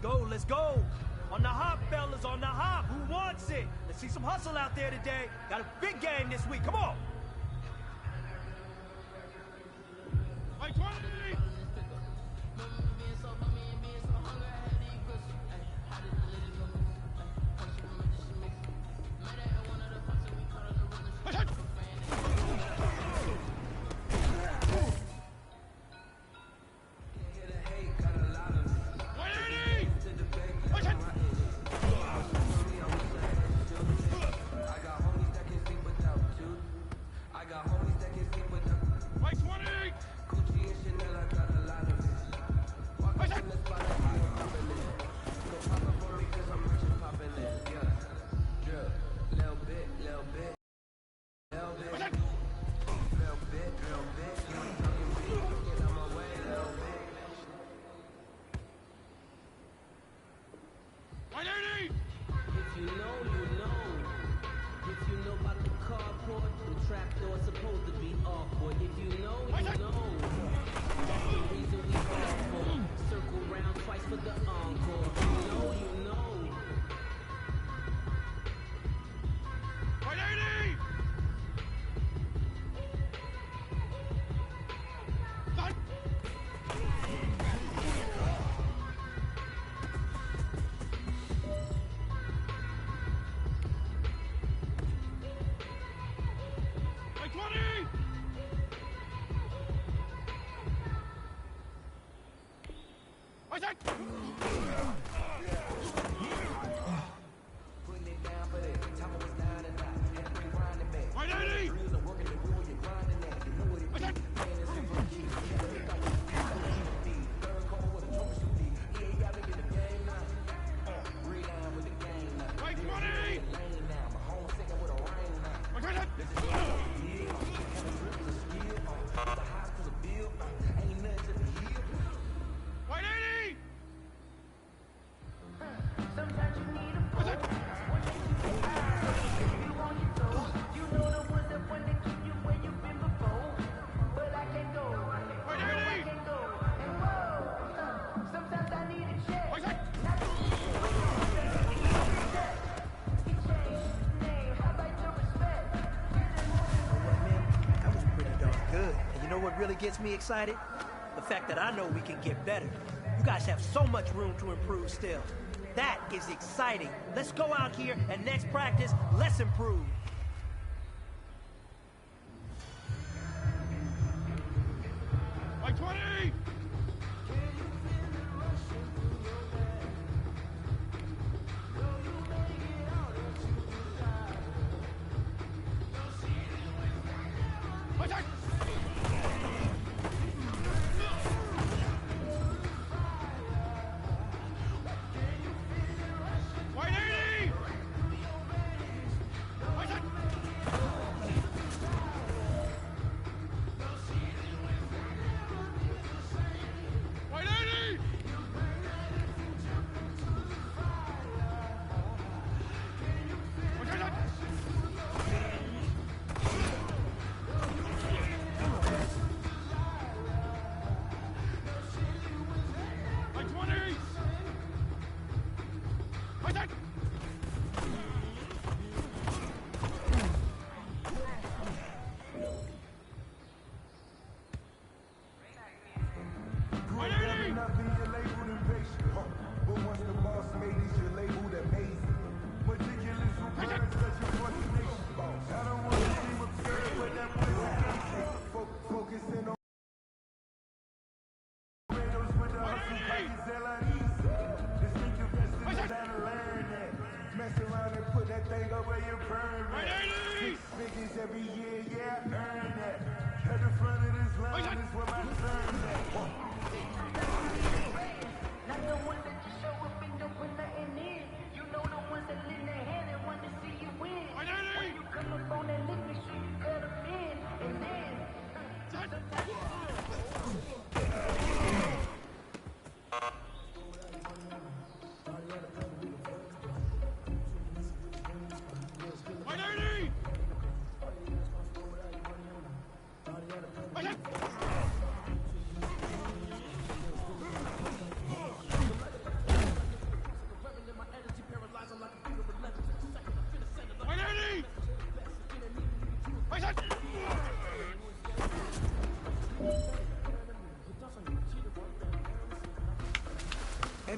let's go. On the hop, fellas, on the hop. Who wants it? Let's see some hustle out there today. Got a big game this week. Come on. Really gets me excited? The fact that I know we can get better. You guys have so much room to improve still. That is exciting. Let's go out here and next practice, let's improve. Like 20!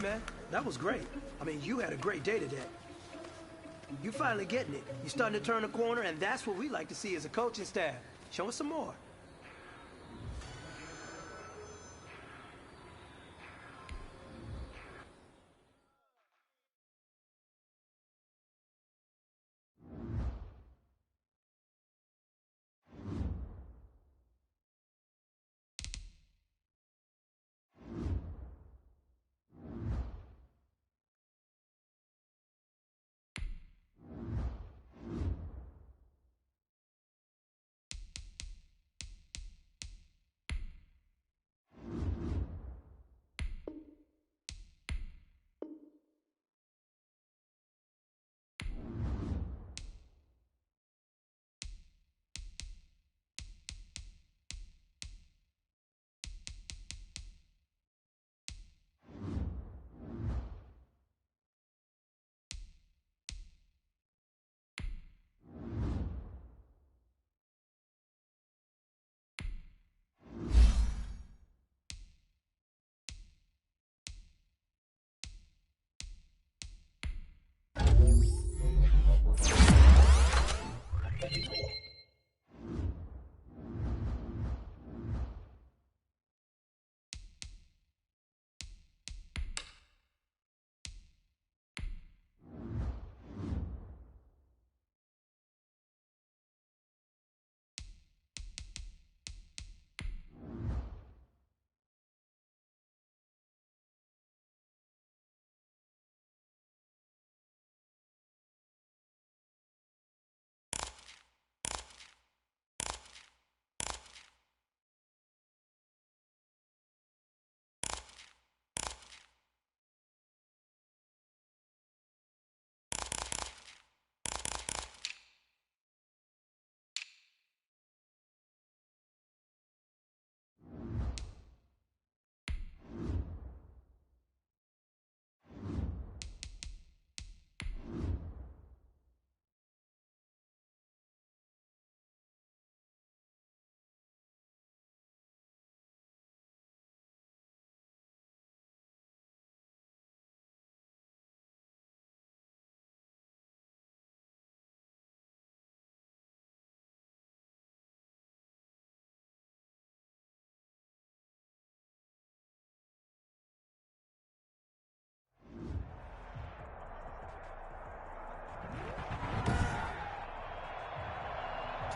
man, that was great. I mean, you had a great day today. You finally getting it. You're starting to turn a corner, and that's what we like to see as a coaching staff. Show us some more.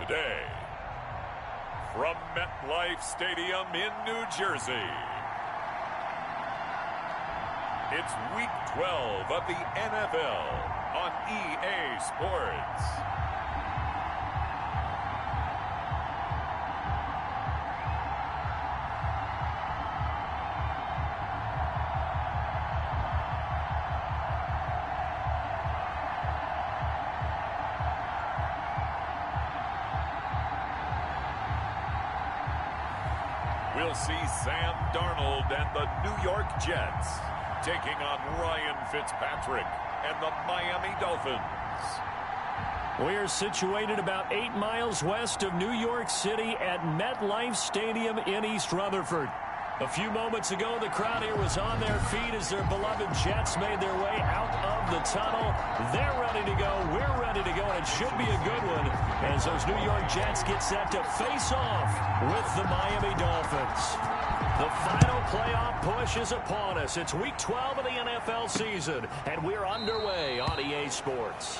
Today, from MetLife Stadium in New Jersey, it's Week 12 of the NFL on EA Sports. We'll see Sam Darnold and the New York Jets taking on Ryan Fitzpatrick and the Miami Dolphins. We're situated about 8 miles west of New York City at MetLife Stadium in East Rutherford. A few moments ago, the crowd here was on their feet as their beloved Jets made their way out of the tunnel. They're ready to go. We're ready to go, and it should be a good one as those New York Jets get set to face off with the Miami Dolphins. The final playoff push is upon us. It's Week 12 of the NFL season, and we're underway on EA Sports.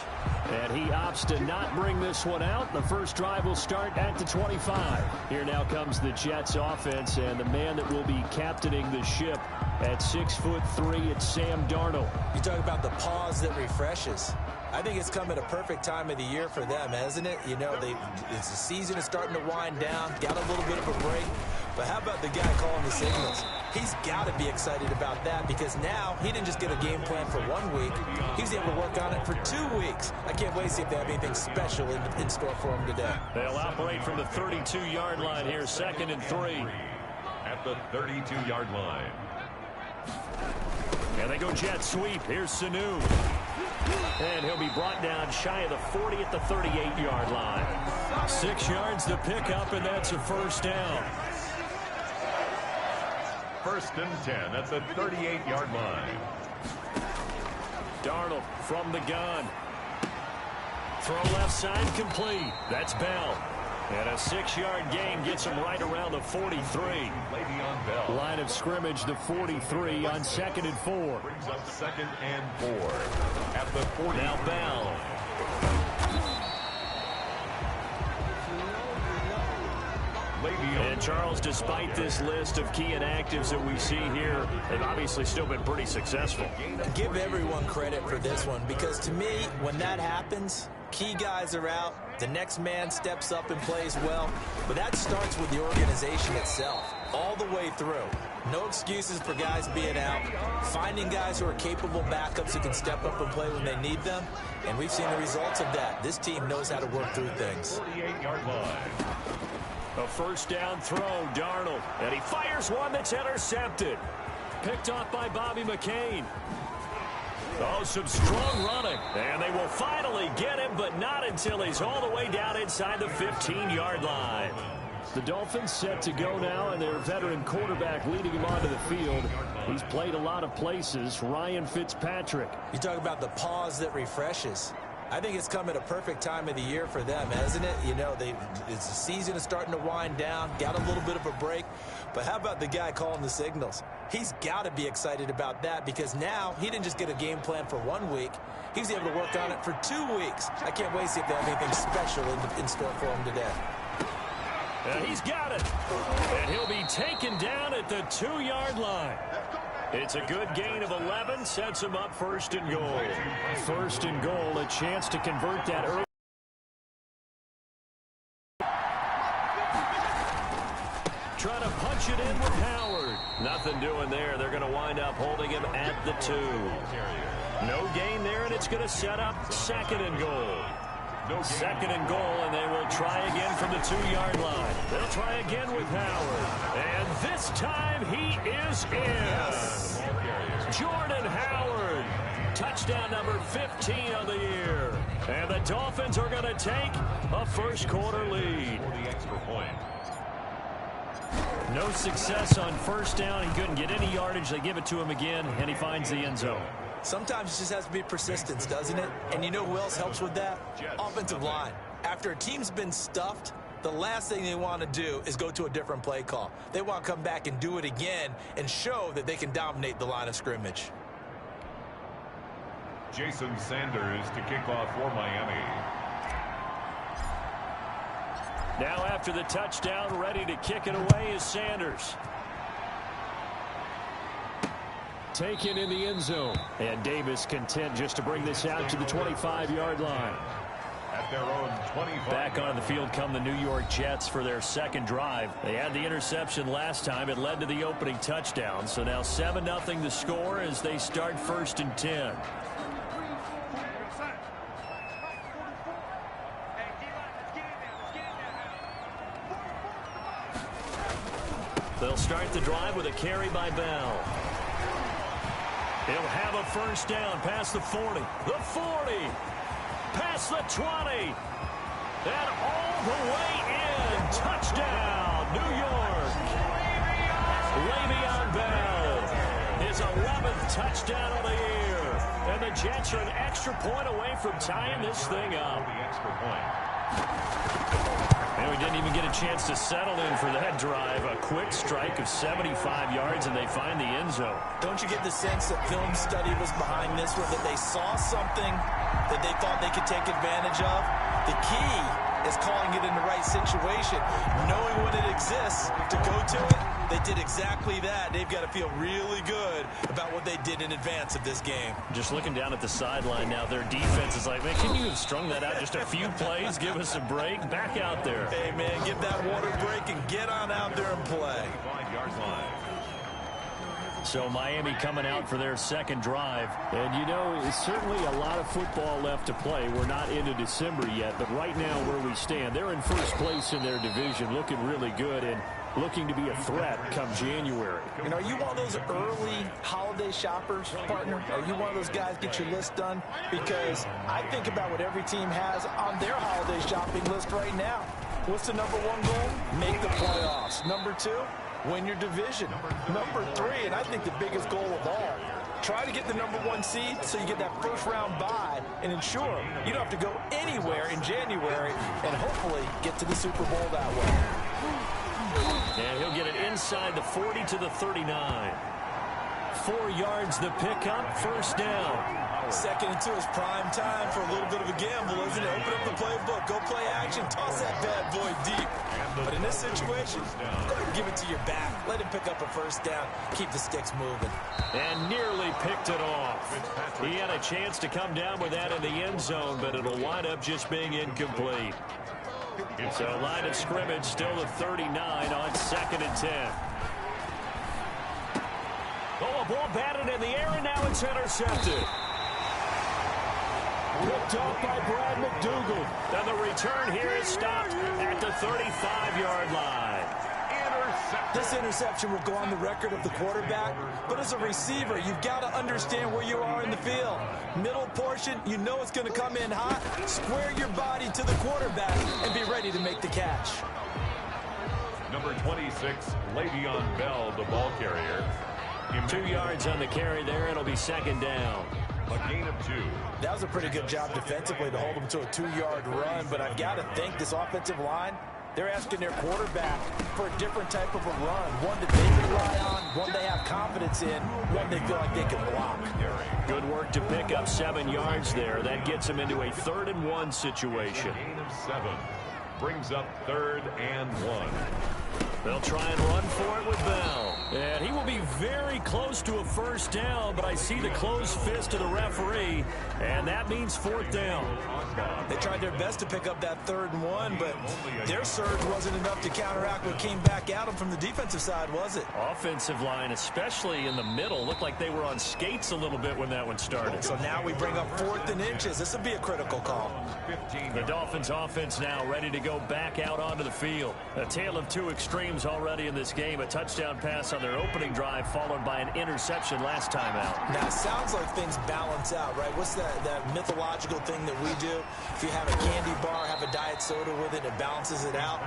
And he opts to not bring this one out. The first drive will start at the 25. Here now comes the Jets offense, and the man that will be captaining the ship at 6'3", it's Sam Darnold. You talk about the pause that refreshes. I think it's come at a perfect time of the year for them, hasn't it? You know, the season is starting to wind down, got a little bit of a break. But how about the guy calling the signals? He's got to be excited about that because now he didn't just get a game plan for 1 week. He's able to work on it for 2 weeks. I can't wait to see if they have anything special in store for him today. They'll operate from the 32-yard line here, 2nd and 3. At the 32-yard line. And they go jet sweep. Here's Sanu. And he'll be brought down shy of the 40 at the 38-yard line. 6 yards to pick up, and that's a first down. 1st and 10 at the 38-yard line. Darnold from the gun. Throw left side complete. That's Bell. And a 6-yard gain gets him right around the 43. Line of scrimmage, the 43 on 2nd and 4. Brings up 2nd and 4 at the 40. Now Bell. And Charles, despite this list of key inactives that we see here, they've obviously still been pretty successful. Give everyone credit for this one, because to me, when that happens, key guys are out, the next man steps up and plays well, but that starts with the organization itself, all the way through. No excuses for guys being out, finding guys who are capable backups who can step up and play when they need them, and we've seen the results of that. This team knows how to work through things. 48-yard line. A 1st down throw, Darnold, and he fires one that's intercepted. Picked off by Bobby McCain. Oh, some strong running, and they will finally get him, but not until he's all the way down inside the 15-yard line. The Dolphins set to go now, and their veteran quarterback leading him onto the field. He's played a lot of places, Ryan Fitzpatrick. You talk about the pause that refreshes. I think it's come at a perfect time of the year for them, hasn't it? You know, the season is starting to wind down, got a little bit of a break. But how about the guy calling the signals? He's got to be excited about that, because now he didn't just get a game plan for 1 week. He was able to work on it for 2 weeks. I can't wait to see if they have anything special in store for him today. And he's got it. And he'll be taken down at the 2-yard line. It's a good gain of 11, sets him up 1st and goal. 1st and goal, a chance to convert that early. Trying to punch it in with Howard. Nothing doing there. They're going to wind up holding him at the 2. No gain there, and it's going to set up 2nd and goal. 2nd and goal, and they will try again from the 2-yard line. They'll try again with Howard. And this time he is in. Jordan Howard. Touchdown number 15 on the year. And the Dolphins are going to take a 1st quarter lead. No success on 1st down. He couldn't get any yardage. They give it to him again, and he finds the end zone. Sometimes it just has to be persistence, doesn't it? And you know who else helps with that? Offensive line. After a team's been stuffed, the last thing they want to do is go to a different play call. They want to come back and do it again and show that they can dominate the line of scrimmage. Jason Sanders to kick off for Miami. Now after the touchdown, ready to kick it away is Sanders. Taken in the end zone. And Davis content just to bring this out to the 25-yard line. At their own 25. Back on the field come the New York Jets for their 2nd drive. They had the interception last time. It led to the opening touchdown. So now 7-0 the score as they start 1st and 10. They'll start the drive with a carry by Bell. He'll have a 1st down past the 40. The 40. Past the 20. And all the way in. Touchdown, New York. Le'Veon Bell. His 11th touchdown of the year. And the Jets are an extra point away from tying this thing up. The extra point. And we didn't even get a chance to settle in for that drive. A quick strike of 75 yards, and they find the end zone. Don't you get the sense that film study was behind this one, that they saw something that they thought they could take advantage of? The key is calling it in the right situation, knowing when it exists to go to it. They did exactly that. They've got to feel really good about what they did in advance of this game. Just looking down at the sideline now, their defense is like, man, can you have strung that out just a few plays? Give us a break. Back out there. Hey, man, give that water break and get on out there and play. 5-yard line. So Miami coming out for their 2nd drive. And, you know, it's certainly a lot of football left to play. We're not into December yet, but right now where we stand, they're in 1st place in their division, looking really good and looking to be a threat come January. And are you one of those early holiday shoppers, partner? Are you one of those guys get your list done? Because I think about what every team has on their holiday shopping list right now. What's the #1 goal? Make the playoffs. #2, Win your division. Number 3, and I think the biggest goal of all, try to get the number 1 seed so you get that first-round bye and ensure you don't have to go anywhere in January and hopefully get to the Super Bowl that way. And he'll get it inside the 40 to the 39. 4 yards the pickup, first down. 2nd and 2 is prime time for a little bit of a gamble, isn't it? Open up the playbook, go play action, toss that bad boy deep. But in this situation, go ahead and give it to your back. Let him pick up a first down. Keep the sticks moving. And nearly picked it off. He had a chance to come down with that in the end zone, but it'll wind up just being incomplete. So line of scrimmage still the 39 on 2nd and 10. Oh, a ball batted in the air, and now it's intercepted. Picked off by Brad McDougal. And the return here is stopped at the 35-yard line. This interception will go on the record of the quarterback, but as a receiver, you've got to understand where you are in the field. Middle portion, you know it's going to come in hot. Square your body to the quarterback and be ready to make the catch. Number 26, Le'Veon Bell, the ball carrier. 2 yards on the carry there. It'll be 2nd down. A gain of 2. That was a pretty good job defensively to hold them to a 2-yard run, but I've got to think this offensive line, they're asking their quarterback for a different type of a run, one that they rely on, one they have confidence in, one they feel like they can block. Good work to pick up 7 yards there. That gets them into a 3rd and 1 situation. Gain of 7 brings up 3rd and 1. They'll try and run for it with Bell. And he will be very close to a first down, but I see the closed fist of the referee, and that means 4th down. They tried their best to pick up that 3rd and 1, but their surge wasn't enough to counteract what came back at them from the defensive side, was it? Offensive line, especially in the middle, looked like they were on skates a little bit when that one started. So now we bring up 4th and inches. This would be a critical call. The Dolphins offense now ready to go back out onto the field. A tale of 2 extremes already in this game. A touchdown pass on their opening drive followed by an interception last time out. Now, it sounds like things balance out, right? What's that mythological thing that we do? If you have a candy bar, have a diet soda with it, it balances it out.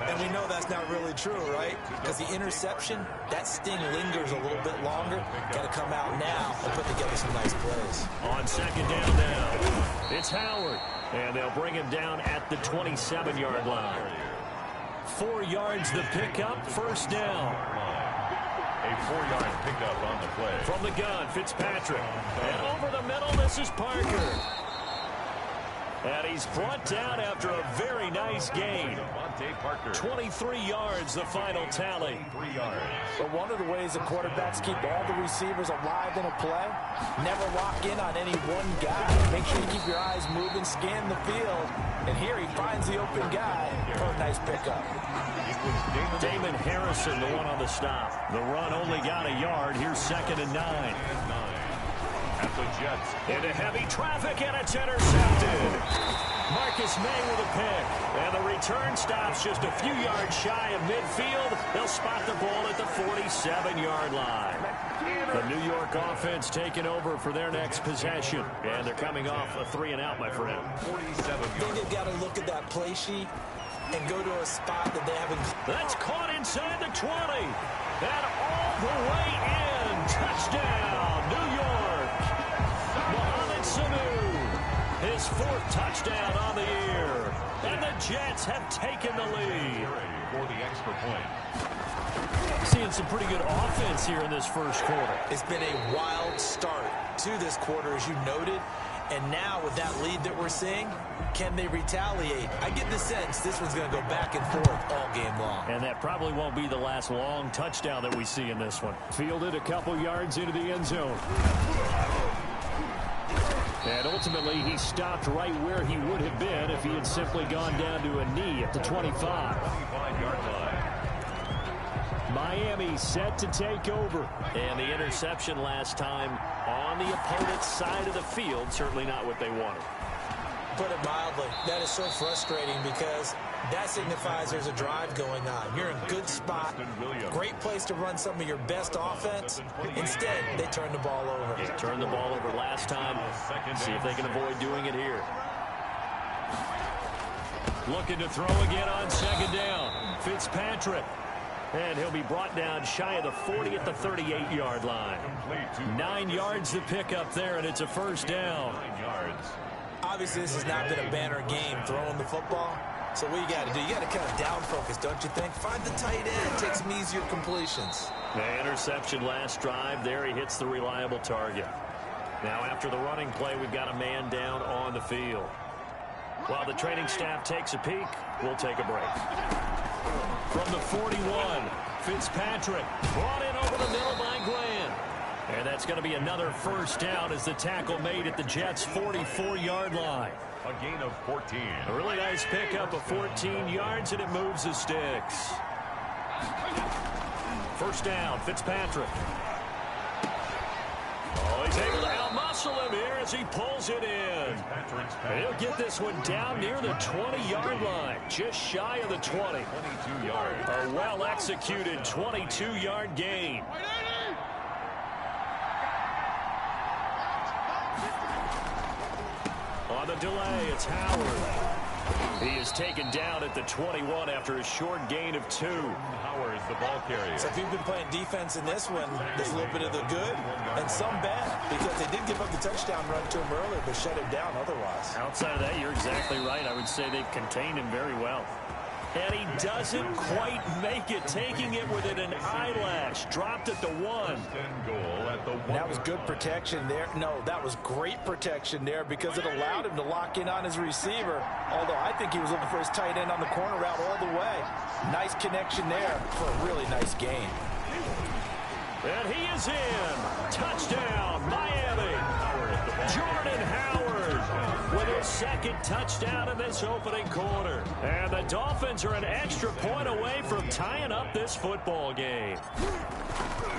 And we know that's not really true, right? Because the interception, that sting lingers a little bit longer. Got to come out now and put together some nice plays. On 2nd down now, it's Howard. And they'll bring him down at the 27-yard line. 4 yards the pickup, first down. A 4-yard pickup on the play. From the gun, Fitzpatrick. And over the middle, this is Parker. And he's brought down after a very nice gain. 23 yards, the final tally. 3 yards. But one of the ways the quarterbacks keep all the receivers alive in a play, never lock in on any one guy. Make sure you keep your eyes moving, scan the field. And here he finds the open guy for a nice pickup. Damon Harrison, the one on the stop. The run only got a yard. Here's 2nd and 9. At the Jets. Into heavy traffic, and it's intercepted. Marcus May with a pick. And the return stops just a few yards shy of midfield. They'll spot the ball at the 47-yard line. The New York offense taking over for their next possession. And they're coming off a 3-and-out, my friend. 47 I think they've got to look at that play sheet and go to a spot that they haven't. That's caught inside the 20. And all the way in. Touchdown, New York. Mohamed Sanu, his 4th touchdown on the year. And the Jets have taken the lead. For the extra point. Seeing some pretty good offense here in this first quarter. It's been a wild start to this quarter, as you noted. And now with that lead that we're seeing, can they retaliate? I get the sense this one's going to go back and forth all game long. And that probably won't be the last long touchdown that we see in this one. Fielded a couple yards into the end zone. And ultimately, he stopped right where he would have been if he had simply gone down to a knee at the 25. 25-yard line. Miami set to take over. And the interception last time on the opponent's side of the field, certainly not what they wanted. Put it mildly, that is so frustrating because that signifies there's a drive going on. You're in a good spot, great place to run some of your best offense. Instead, they turn the ball over. They turned the ball over last time. See if they can avoid doing it here. Looking to throw again on 2nd down. Fitzpatrick. And he'll be brought down shy of the 40 at the 38-yard line. 9 yards to pick up there, and it's a first down. 9 yards. Obviously, this has not been a banner game throwing the football. So what you got to do, you got to kind of down focus, don't you think? Find the tight end, take some easier completions. The interception last drive. There he hits the reliable target. Now after the running play, we've got a man down on the field. While the training staff takes a peek, we'll take a break. From the 41, Fitzpatrick brought in over the middle by Glenn. And that's going to be another first down as the tackle made at the Jets' 44-yard line. A gain of 14. A really nice pickup of 14 yards, and it moves the sticks. First down, Fitzpatrick. Oh, he's able to out-muscle him here as he pulls it in. He'll get this one down near the 20-yard line, just shy of the 20. 22 yards. A well-executed 22-yard gain. On the delay, it's Howard. He is taken down at the 21 after a short gain of 2. Howard's the ball carrier. So if you've been playing defense in this one, there's a little bit of the good and some bad, because they did give up the touchdown run to him earlier, but shut him down otherwise. Outside of that, you're exactly right. I would say they've contained him very well. And he doesn't quite make it, taking it within an eyelash. Dropped at the 1. Goal at the 1. That was good protection there. No, that was great protection there because it allowed him to lock in on his receiver. Although I think he was looking for his tight end on the corner route all the way. Nice connection there for a really nice gain. And he is in. Touchdown, Miami. Jordan Howard with his second touchdown in this opening quarter. And the Dolphins are an extra point away from tying up this football game.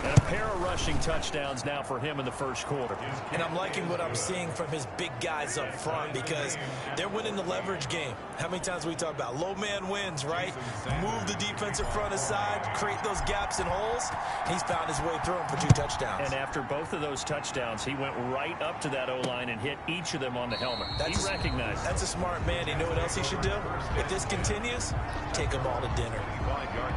And a pair of rushing touchdowns now for him in the first quarter. And I'm liking what I'm seeing from his big guys up front because they're winning the leverage game. How many times we talk about low man wins, right? Move the defensive front aside, create those gaps and holes. He's found his way through them for 2 touchdowns. And after both of those touchdowns, he went right up to that O-line and hit each of them on the helmet. He recognized it. That's a smart man. You know what else he should do? If this continues, take them all to dinner.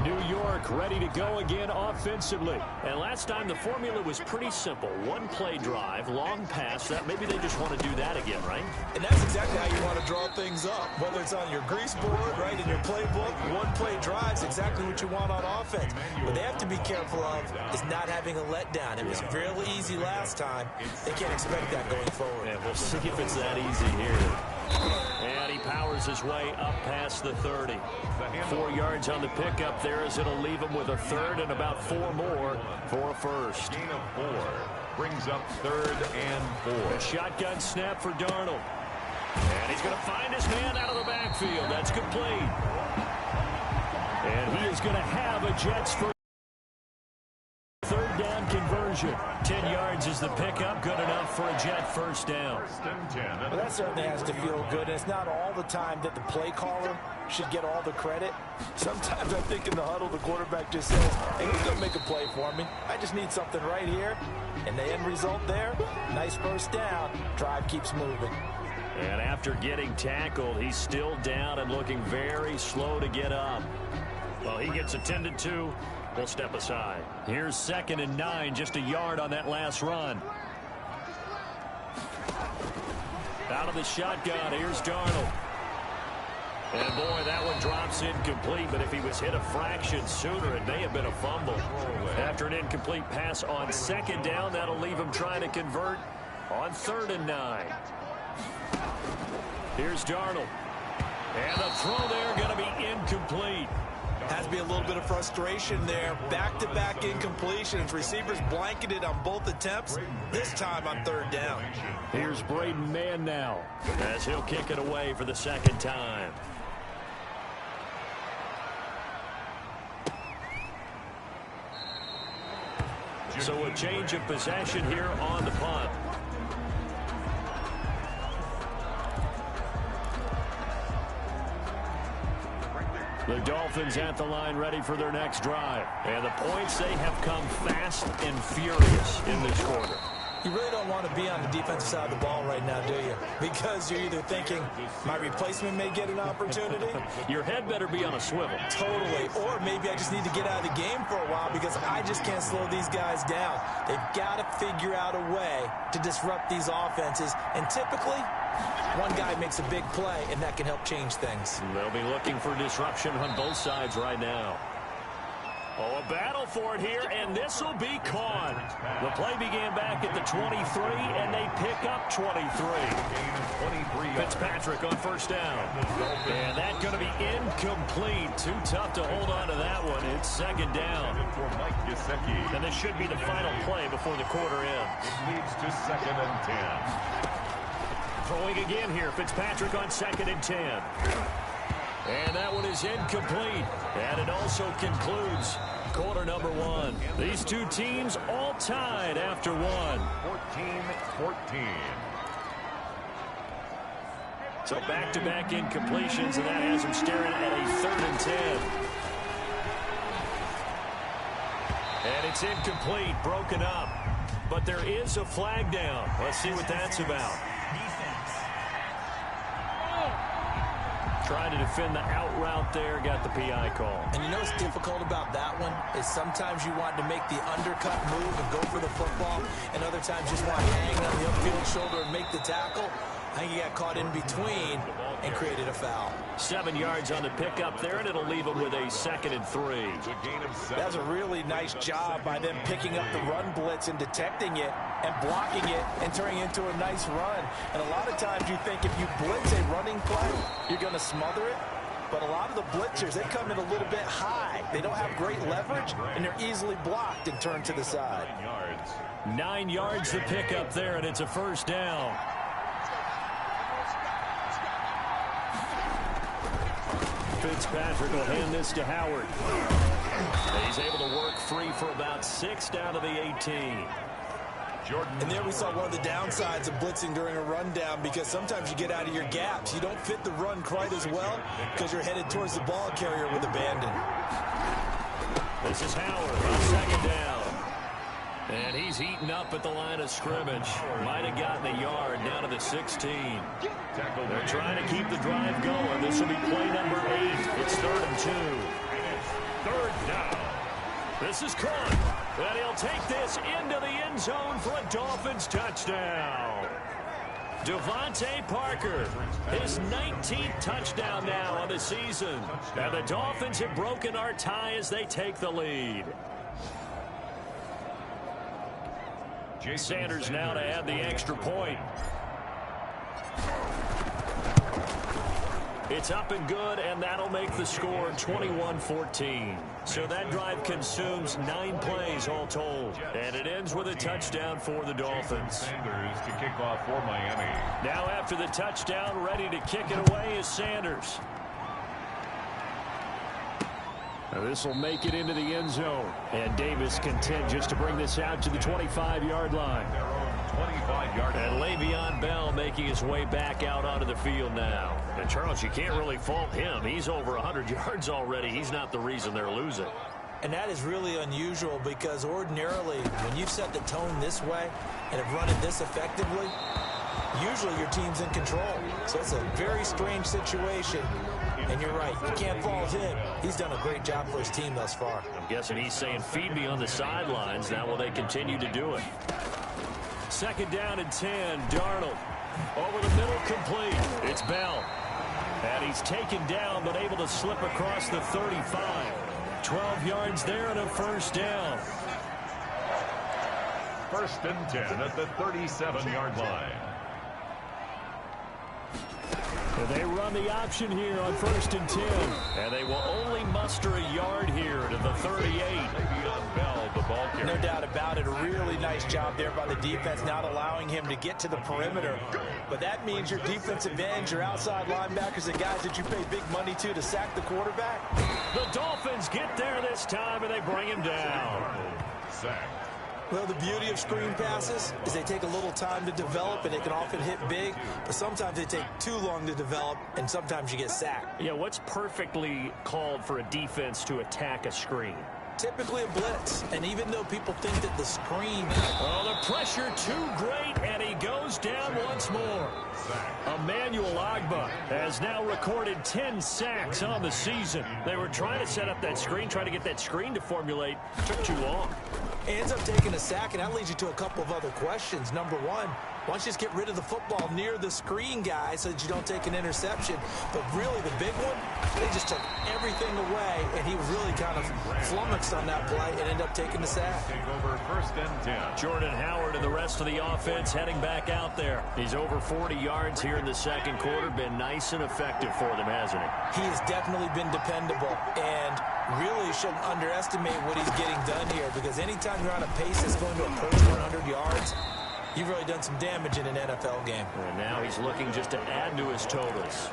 New York ready to go again offensively. And last time the formula was pretty simple. 1-play drive, long pass. That maybe they just want to do that again, right? And that's exactly how you want to draw things up. Whether it's on your grease board, right, in your playbook, 1-play drives, exactly what you want on offense. What they have to be careful of is not having a letdown. It was fairly easy last time. They can't expect that going forward. Yeah, we'll see if it's that easy here. And he powers his way up past the 30. 4 yards on the pickup there as it'll leave him with a third and about 4 more for a first. Gain of 4 brings up 3rd and 4. A shotgun snap for Darnold. And he's going to find his man out of the backfield. That's complete. And he is going to have a Jets first. 3rd down conversion. 10 yards is the pickup. Good enough for a Jet first down. Well, that certainly has to feel good. It's not all the time that the play caller should get all the credit. Sometimes I think in the huddle, the quarterback just says, hey, who's going to make a play for me? I just need something right here. And the end result there, nice first down. Drive keeps moving. And after getting tackled, he's still down and looking very slow to get up. Well, he gets attended to. We'll step aside. Here's 2nd and 9, just a yard on that last run. Out of the shotgun, here's Darnold. And boy, that one drops incomplete, but if he was hit a fraction sooner, it may have been a fumble. After an incomplete pass on 2nd down, that'll leave him trying to convert on 3rd and 9. Here's Darnold. And the throw there going to be incomplete. Has to be a little bit of frustration there. Back-to-back incompletions. Receivers blanketed on both attempts, this time on 3rd down. Here's Braden Mann now as he'll kick it away for the 2nd time. So a change of possession here on the punt. The Dolphins at the line ready for their next drive. And the points, they have come fast and furious in this quarter. You really don't want to be on the defensive side of the ball right now, do you? Because you're either thinking, my replacement may get an opportunity. Your head better be on a swivel. Totally. Or maybe I just need to get out of the game for a while because I just can't slow these guys down. They've got to figure out a way to disrupt these offenses. And typically, one guy makes a big play, and that can help change things. They'll be looking for disruption on both sides right now. Oh, a battle for it here, and this will be caught. The play began back at the 23, and they pick up 23. Fitzpatrick on first down. And that's going to be incomplete. Too tough to hold on to that one. It's second down. And this should be the final play before the quarter ends. It leads to 2nd and 10. Throwing again here. Fitzpatrick on 2nd and 10. And that one is incomplete. And it also concludes quarter number 1. These two teams all tied after one. 14-14. So back-to-back incompletions, and that has them staring at a 3rd and 10. And it's incomplete, broken up. But there is a flag down. Let's see what that's about. Trying to defend the out route there, got the PI call. And you know what's difficult about that one is sometimes you want to make the undercut move and go for the football, and other times you just want to hang on the upfield shoulder and make the tackle. I think he got caught in between and created a foul. 7 yards on the pickup there, and it'll leave him with a 2nd and 3. That's a really nice job by them picking up the run blitz and detecting it and blocking it and turning it into a nice run. And a lot of times you think if you blitz a running play, you're going to smother it. But a lot of the blitzers, they come in a little bit high. They don't have great leverage, and they're easily blocked and turned to the side. 9 yards the pickup there, and it's a first down. Fitzpatrick will hand this to Howard. He's able to work free for about 6 down to the 18. And there we saw one of the downsides of blitzing during a rundown, because sometimes you get out of your gaps. You don't fit the run quite as well because you're headed towards the ball carrier with abandon. This is Howard on 2nd down. And he's eaten up at the line of scrimmage. Might have gotten a yard down to the 16. They're trying to keep the drive going. This will be play number 8. It's 3rd and 2. 3rd down. This is caught. And he'll take this into the end zone for a Dolphins touchdown. Devontae Parker, his 19th touchdown now on the season. And the Dolphins have broken our tie as they take the lead. Sanders now to add the extra point. It's up and good, and that'll make the score 21-14. So that drive consumes 9 plays all told. And it ends with a touchdown for the Dolphins. Sanders to kick off for Miami. Now after the touchdown, ready to kick it away is Sanders. This will make it into the end zone. And Davis content just to bring this out to the 25-yard line. 25-yard line. And Le'Veon Bell making his way back out onto the field now. And Charles, you can't really fault him. He's over 100 yards already. He's not the reason they're losing. And that is really unusual, because ordinarily when you've set the tone this way and have run it this effectively, usually your team's in control. So it's a very strange situation. And you're right, you can't fault him. He's done a great job for his team thus far. I'm guessing he's saying, feed me on the sidelines. Now will they continue to do it? 2nd down and 10. Darnold over the middle, complete. It's Bell. And he's taken down, but able to slip across the 35. 12 yards there and a first down. 1st and 10 at the 37-yard line. They run the option here on 1st and 10. And they will only muster a yard here to the 38. Le'Veon Bell, the ball carrier. No doubt about it. A really nice job there by the defense, not allowing him to get to the perimeter. But that means your defensive ends, your outside linebackers, the guys that you pay big money to sack the quarterback. The Dolphins get there this time, and they bring him down. Sack. Well, the beauty of screen passes is they take a little time to develop, and they can often hit big, but sometimes they take too long to develop, and sometimes you get sacked. Yeah, what's perfectly called for a defense to attack a screen? Typically a blitz, and even though people think that the screen... Oh, the pressure too great, and he goes down once more. Emmanuel Ogbah has now recorded 10 sacks on the season. They were trying to set up that screen, trying to get that screen to formulate. Took too long. Ends up taking a sack, and that leads you to a couple of other questions. Number one, why don't you just get rid of the football near the screen guy so that you don't take an interception? But really, the big one, they just took everything away, and he was really kind of flummoxed on that play and ended up taking the sack. Take over 1st and 10. Jordan Howard and the rest of the offense heading back out there. He's over 40 yards here in the second quarter. Been nice and effective for them, hasn't he? He has definitely been dependable, and really shouldn't underestimate what he's getting done here, because anytime you're on a pace that's going to approach 100 yards, you've really done some damage in an NFL game. And now he's looking just to add to his totals.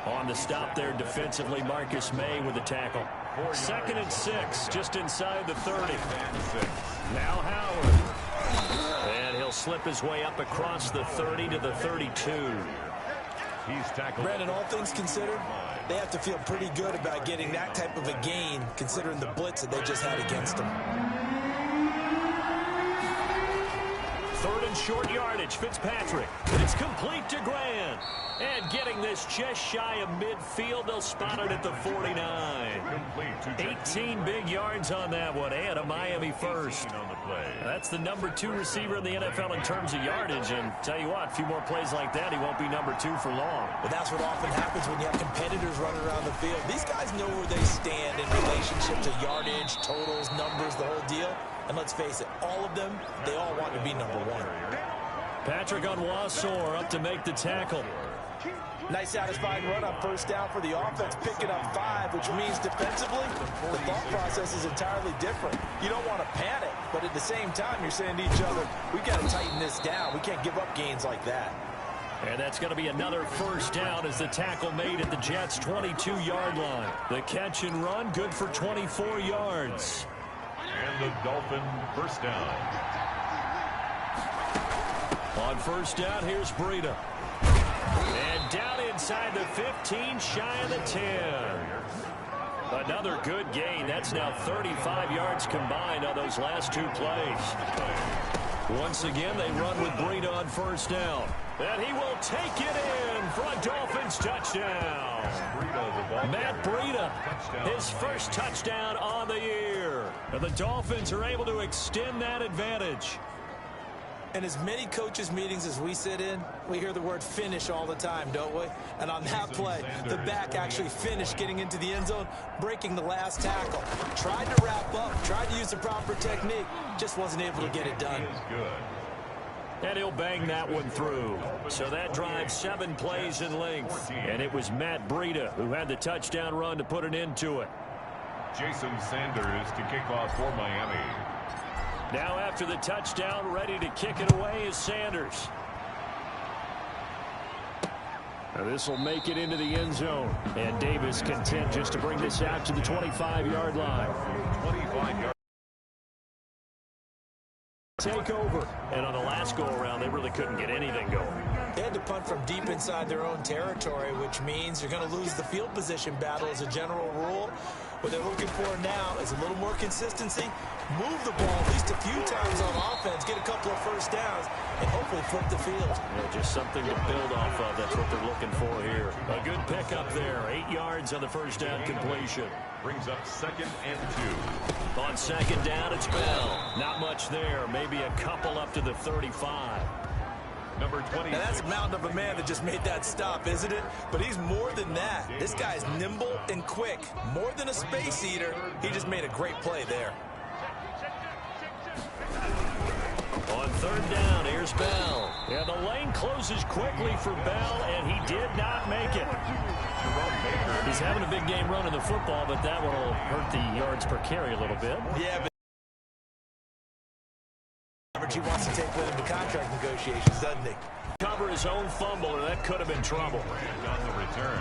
On the stop there defensively, Marcus May with the tackle. 2nd and 6, just inside the 30. Now Howard. And he'll slip his way up across the 30 to the 32. He's tackled. Brandon, all things considered, they have to feel pretty good about getting that type of a gain, considering the blitz that they just had against them. 3rd and short yardage, Fitzpatrick. It's complete to Grant. And getting this just shy of midfield, they'll spot it at the 49. 18 big yards on that one, and a Miami first. That's the number 2 receiver in the NFL in terms of yardage, and tell you what, a few more plays like that, he won't be number 2 for long. But that's what often happens when you have competitors running around the field. These guys know where they stand in relationship to yardage, totals, numbers, the whole deal. And let's face it, all of them, they all want to be number 1. Patrick Onwuasor up to make the tackle. Nice satisfying run on 1st down for the offense, picking up 5, which means defensively, the thought process is entirely different. You don't want to panic, but at the same time, you're saying to each other, we've got to tighten this down. We can't give up gains like that. And that's going to be another 1st down as the tackle made at the Jets' 22-yard line. The catch and run, good for 24 yards. And the Dolphin 1st down. On 1st down, here's Breida. And down inside the 15, shy of the 10. Another good gain. That's now 35 yards combined on those last 2 plays. Once again, they run with Breida on 1st down. And he will take it in for a Dolphins touchdown. Matt Breida, his 1st touchdown on the year. And the Dolphins are able to extend that advantage. In as many coaches' meetings as we sit in, we hear the word finish all the time, don't we? And on that play, the back actually finished getting into the end zone, breaking the last tackle. Tried to wrap up, tried to use the proper technique, just wasn't able to get it done. And he'll bang that one through. So that drives 7 plays in length. And it was Matt Breida who had the touchdown run to put an end to it. Jason Sanders to kick off for Miami. Now after the touchdown, ready to kick it away is Sanders. Now this will make it into the end zone. And Davis content just to bring this out to the 25-yard line. 25-yard. Take over. And on the last go-around, they really couldn't get anything going. They had to punt from deep inside their own territory, which means you're going to lose the field position battle as a general rule. What they're looking for now is a little more consistency, move the ball at least a few times on offense, get a couple of 1st downs, and hopefully flip the field. Yeah, just something to build off of. That's what they're looking for here. A good pickup there. 8 yards on the 1st down completion. Brings up 2nd and 2. On 2nd down, it's Bell. Not much there. Maybe a couple up to the 35. Number 20. Now that's a mountain of a man that just made that stop, isn't it? But he's more than that. This guy's nimble and quick. More than a space eater. He just made a great play there. On 3rd down, here's Bell. Yeah, the lane closes quickly for Bell, and he did not make it. He's having a big game running the football, but that one will hurt the yards per carry a little bit. Yeah, but he wants to take with him to contract negotiations, doesn't he? Cover his own fumble, or that could have been trouble. On the return.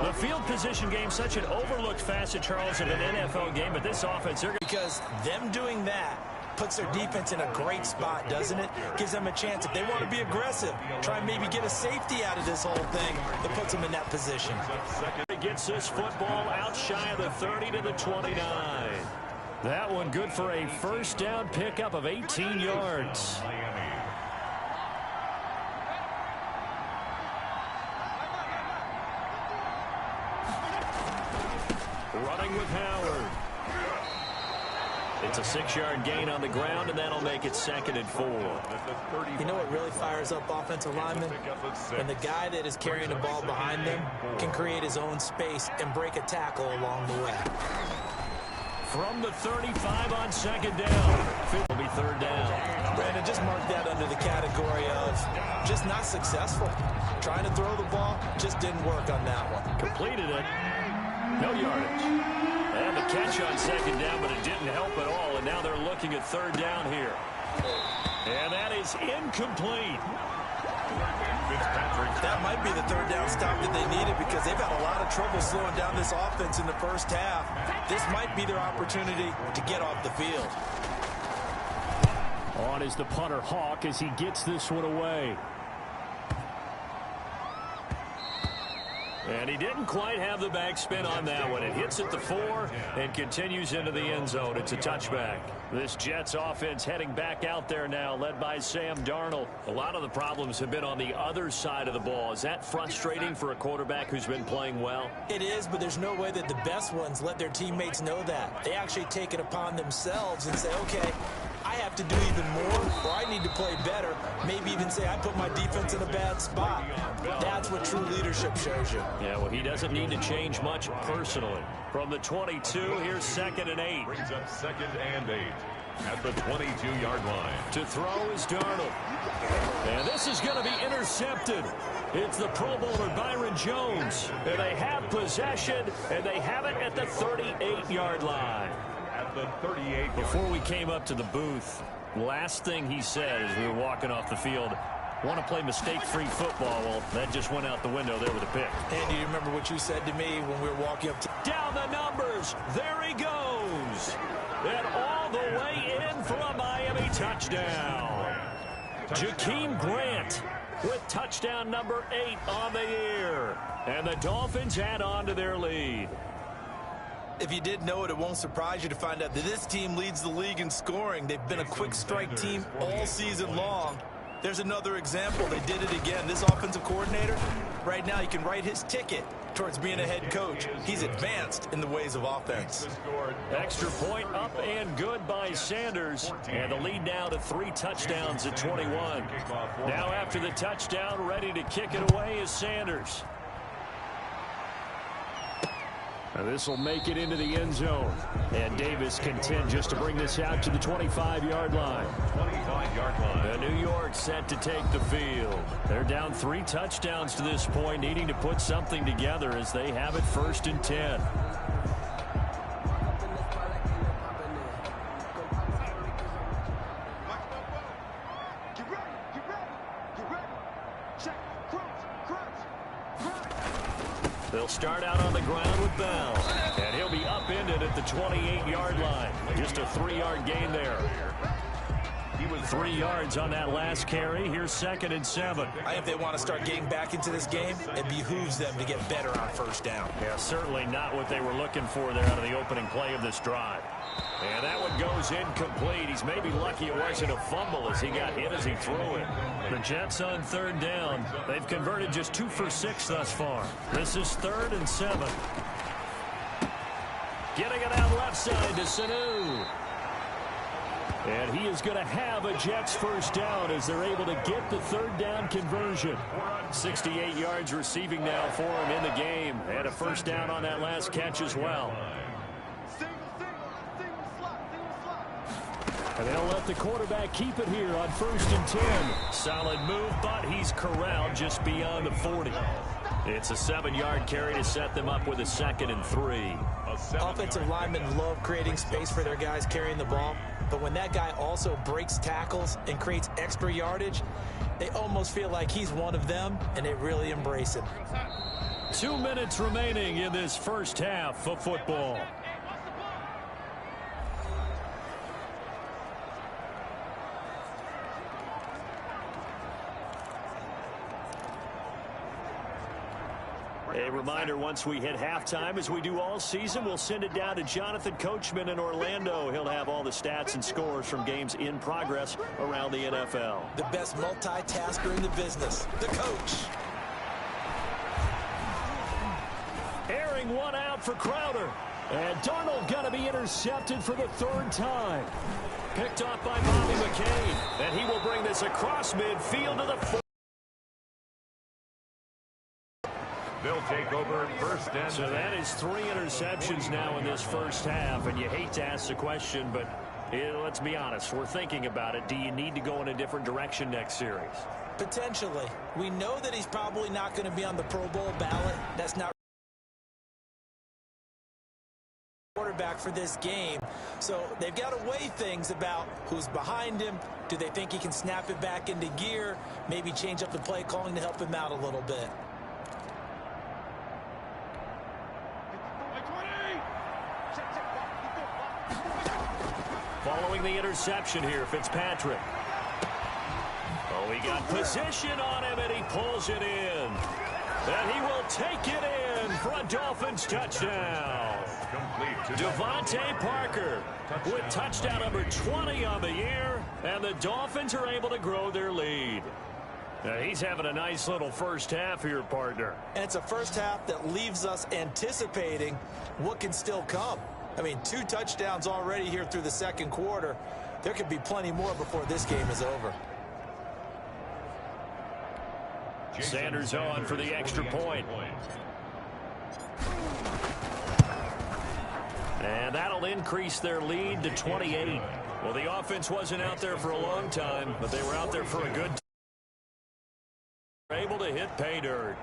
The field position game, such an overlooked facet, Charles, of an NFL game, but this offense, because them doing that puts their defense in a great spot, doesn't it? Gives them a chance. If they want to be aggressive, try and maybe get a safety out of this whole thing that puts them in that position. He gets this football out shy of the 30 to the 29. That one good for a first down pickup of 18 yards. Running with Howard. It's a 6-yard gain on the ground, and that'll make it 2nd and 4. You know what really fires up offensive linemen? When the guy that is carrying the ball behind them can create his own space and break a tackle along the way. From the 35 on 2nd down. It'll be 3rd down. Brandon, just mark that under the category of just not successful. Trying to throw the ball just didn't work on that one. Completed it. No yardage. And the catch on 2nd down, but it didn't help at all. And now they're looking at 3rd down here. And that is incomplete. That might be the 3rd down stop that they needed because they've had a lot of trouble slowing down this offense in the first half. This might be their opportunity to get off the field. On is the punter, Rocc, as he gets this one away. And he didn't quite have the backspin on that one. It hits at the 4 and continues into the end zone. It's a touchback. This Jets offense heading back out there now, led by Sam Darnold. A lot of the problems have been on the other side of the ball. Is that frustrating for a quarterback who's been playing well? It is, but there's no way that the best ones let their teammates know that. They actually take it upon themselves and say, okay, I have to do even more, or I need to play better. Maybe even say I put my defense in a bad spot. That's what true leadership shows you. Yeah, well, he doesn't need to change much personally. From the 22, here's 2nd and 8. Brings up 2nd and 8 at the 22-yard line. To throw is Darnold. And this is going to be intercepted. It's the Pro Bowler Byron Jones. And they have possession, and they have it at the 38-yard line. At the 38. Before we came up to the booth, last thing he said as we were walking off the field, want to play mistake-free football. Well, that just went out the window there with a pick. And do you remember what you said to me when we were walking up to... Down the numbers. There he goes. And all the way in for a Miami touchdown. Jakeem Grant with touchdown number 8 on the year. And the Dolphins add on to their lead. If you did know it, it won't surprise you to find out that this team leads the league in scoring. They've been a quick strike team all season long. There's another example. They did it again. This offensive coordinator, right now, you can write his ticket towards being a head coach. He's advanced in the ways of offense. Extra point up and good by Sanders. And the lead now to 3 touchdowns at 21. Now after the touchdown, ready to kick it away is Sanders. And this will make it into the end zone. And Davis content just to bring this out to the 25-yard line. 25-yard line. And New York set to take the field. They're down 3 touchdowns to this point, needing to put something together as they have it 1st and 10. They'll start out on the ground with Bell. And he'll be upended at the 28-yard line. Just a 3-yard gain there. He was 3 yards on that last carry. Here's 2nd and 7. I think if they want to start getting back into this game, it behooves them to get better on 1st down. Yeah, certainly not what they were looking for there out of the opening play of this drive. And that one goes incomplete. He's maybe lucky it wasn't a fumble as he got hit as he threw it. The Jets on 3rd down. They've converted just 2 for 6 thus far. This is 3rd and 7. Getting it out left side to Sanu. And he is going to have a Jets 1st down as they're able to get the 3rd down conversion. 68 yards receiving now for him in the game. And a 1st down on that last catch as well. And they'll let the quarterback keep it here on 1st and 10. Solid move, but he's corralled just beyond the 40. It's a 7-yard carry to set them up with a 2nd and 3. Offensive linemen love creating space for their guys carrying the ball, but when that guy also breaks tackles and creates extra yardage, they almost feel like he's one of them, and they really embrace him. 2 minutes remaining in this 1st half of football. A reminder, once we hit halftime, as we do all season, we'll send it down to Jonathan Coachman in Orlando. He'll have all the stats and scores from games in progress around the NFL. The best multitasker in the business, the coach. Airing one out for Crowder. And Darnold going to be intercepted for the third time. Picked off by Bobby McCain. And he will bring this across midfield to the 4. They'll take over first and So that is 3 interceptions now in this first half. And you hate to ask the question, but let's be honest. We're thinking about it. Do you need to go in a different direction next series? Potentially. We know that he's probably not going to be on the Pro Bowl ballot. That's not quarterback for this game. So they've got to weigh things about who's behind him. Do they think he can snap it back into gear? Maybe change up the play calling to help him out a little bit. Following the interception here, Fitzpatrick. Oh, he got position on him, and he pulls it in. And he will take it in for a Dolphins touchdown. Devontae Parker with touchdown number 20 on the year, and the Dolphins are able to grow their lead. Now, he's having a nice little first half here, partner. And it's a first half that leaves us anticipating what can still come. I mean, 2 touchdowns already here through the second quarter. There could be plenty more before this game is over. Sanders on for the extra point. And that'll increase their lead to 28. Well, the offense wasn't out there for a long time, but they were out there for a good time. Able to hit pay dirt.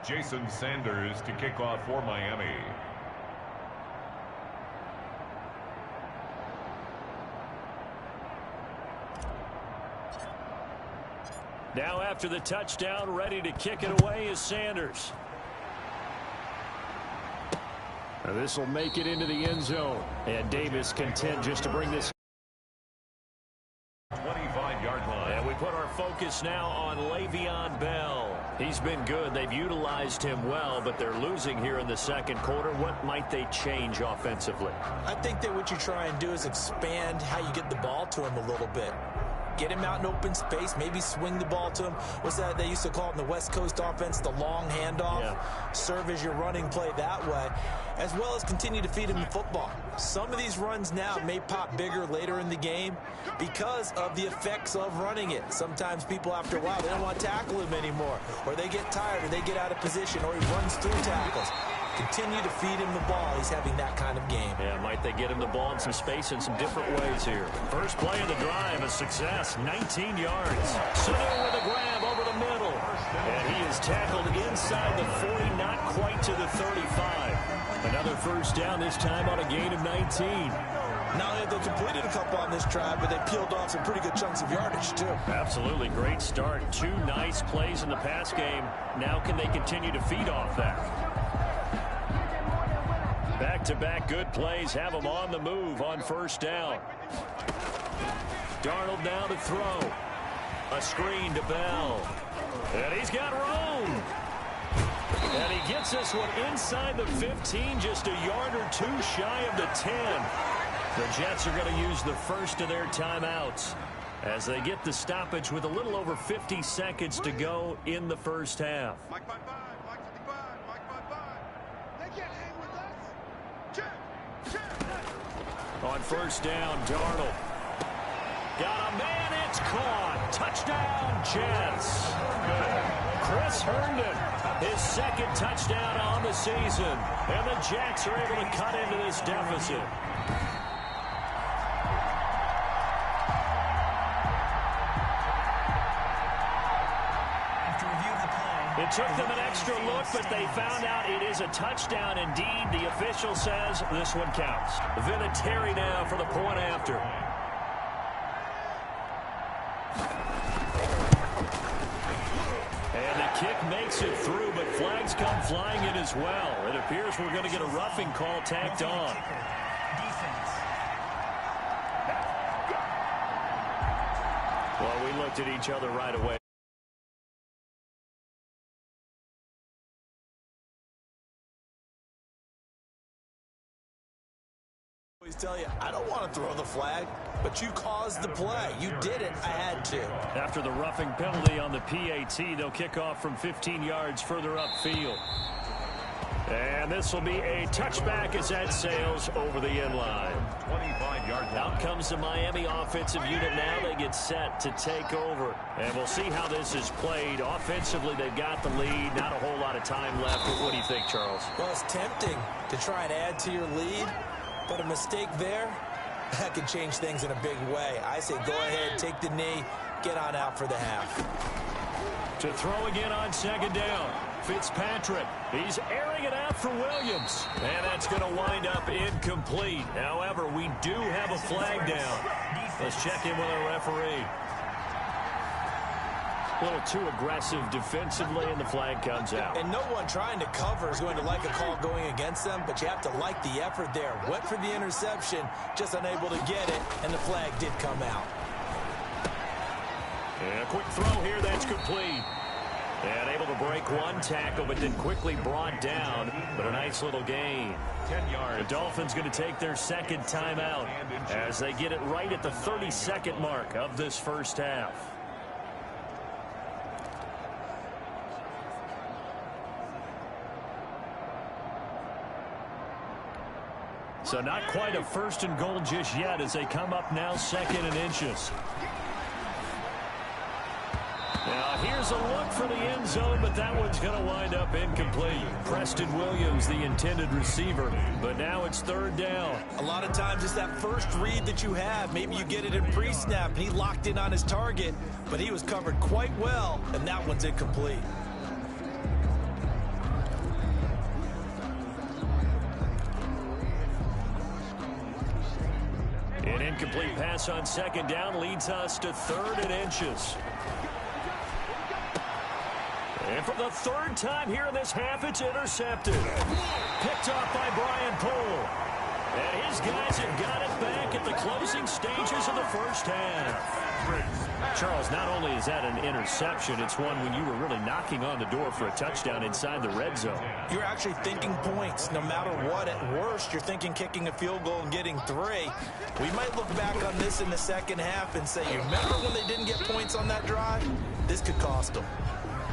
Jason Sanders to kick off for Miami. Now after the touchdown, ready to kick it away is Sanders. Now this will make it into the end zone. And Davis content just to bring this 25-yard line. And we put our focus now on Le'Veon Bell. He's been good. They've utilized him well, but they're losing here in the second quarter. What might they change offensively? I think that what you try and do is expand how you get the ball to him a little bit. Get him out in open space, maybe swing the ball to him. What's that they used to call it in the West Coast offense, the long handoff? Yeah. Serve as your running play that way, as well as continue to feed him the football. Some of these runs now may pop bigger later in the game because of the effects of running it. Sometimes people, after a while, they don't want to tackle him anymore, or they get tired, or they get out of position, or he runs through tackles. Continue to feed him the ball. He's having that kind of game. Yeah, might they get him the ball in some space in some different ways here. First play of the drive, a success, 19 yards. Sanu with a grab over the middle. And he is tackled inside the 40, not quite to the 35. Another first down, this time on a gain of 19. Not only have they completed a couple on this drive, but they peeled off some pretty good chunks of yardage, too. Absolutely. Great start. 2 nice plays in the pass game. Now can they continue to feed off that? Back-to-back good plays have them on the move on first down. Darnold now to throw. A screen to Bell. And he's got room. And he gets this one inside the 15, just a yard or 2 shy of the 10. The Jets are going to use the first of their timeouts as they get the stoppage with a little over 50 seconds to go in the first half. Mike 55, Mike 55, Mike 55. They can't hang with us. On first down, Darnold. Got a man, it's caught. Touchdown, Jets. Chris Herndon, his second touchdown on the season. And the Jets are able to cut into this deficit. It took them an extra look, but they found out it is a touchdown indeed. The official says this one counts. Vinatieri now for the point after. And the kick makes it through, but flags come flying in as well. It appears we're going to get a roughing call tacked on. Well, we looked at each other right away. tell you, I don't want to throw the flag, but you caused the play. You did it. I had to. After the roughing penalty on the PAT, they'll kick off from 15 yards further upfield. And this will be a touchback as that sails over the end line. 25-yard line. Out comes the Miami offensive unit now. They get set to take over. And we'll see how this is played. Offensively, they've got the lead. Not a whole lot of time left. What do you think, Charles? Well, it's tempting to try and add to your lead, but a mistake there, that could change things in a big way. I say go ahead, take the knee, get on out for the half. To throw again on second down. Fitzpatrick, he's airing it out for Williams. And that's going to wind up incomplete. However, we do have a flag down. Let's check in with our referee. A little too aggressive defensively, and the flag comes out. And no one trying to cover is going to like a call going against them, but you have to like the effort there. Went for the interception, just unable to get it, and the flag did come out. And a quick throw here, that's complete. And able to break one tackle, but then quickly brought down. But a nice little gain. 10 yards. The Dolphins going to take their second timeout as they get it right at the 32nd mark of this first half. So not quite a first and goal just yet as they come up now second and inches. Now here's a look for the end zone, but that one's going to wind up incomplete. Preston Williams, the intended receiver, but now it's third down. A lot of times it's that first read that you have. Maybe you get it in pre-snap, and he locked in on his target, but he was covered quite well, and that one's incomplete. An incomplete pass on second down leads us to third and inches. And for the third time here in this half, it's intercepted. Picked off by Brian Poole. And his guys have got it back at the closing stages of the first half. Charles, not only is that an interception, it's one when you were really knocking on the door for a touchdown inside the red zone. You're actually thinking points. No matter what, at worst, you're thinking kicking a field goal and getting 3. We might look back on this in the second half and say, you remember when they didn't get points on that drive? This could cost them.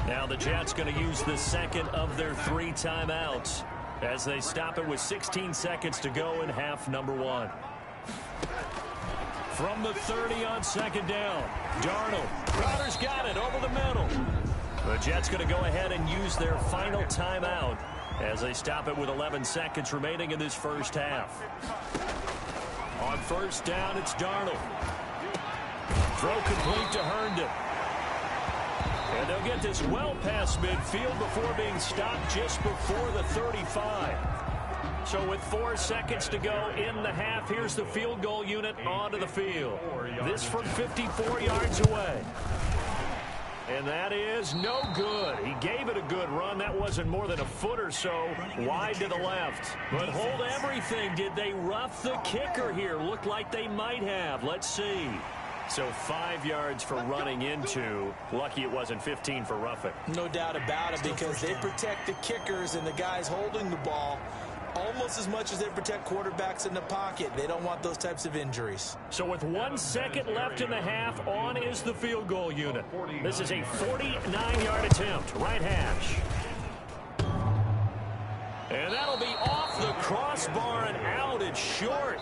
Now the Jets going to use the second of their 3 timeouts as they stop it with 16 seconds to go in half number 1. From the 30 on second down, Darnold. Crowder's got it over the middle. The Jets going to go ahead and use their final timeout as they stop it with 11 seconds remaining in this first half. On first down, it's Darnold. Throw complete to Herndon. And they'll get this well past midfield before being stopped just before the 35. So with 4 seconds to go in the half, here's the field goal unit onto the field. This from 54 yards away. And that is no good. He gave it a good run. That wasn't more than a foot or so wide to the left. But hold everything. Did they rough the kicker here? Looked like they might have. Let's see. So 5 yards for running into. Lucky it wasn't 15 for roughing. No doubt about it, because they protect the kickers and the guys holding the ball almost as much as they protect quarterbacks in the pocket. They don't want those types of injuries. So with 1 second left in the half, on is the field goal unit. This is a 49-yard attempt. Right hash. And that'll be off the crossbar and out. It's short.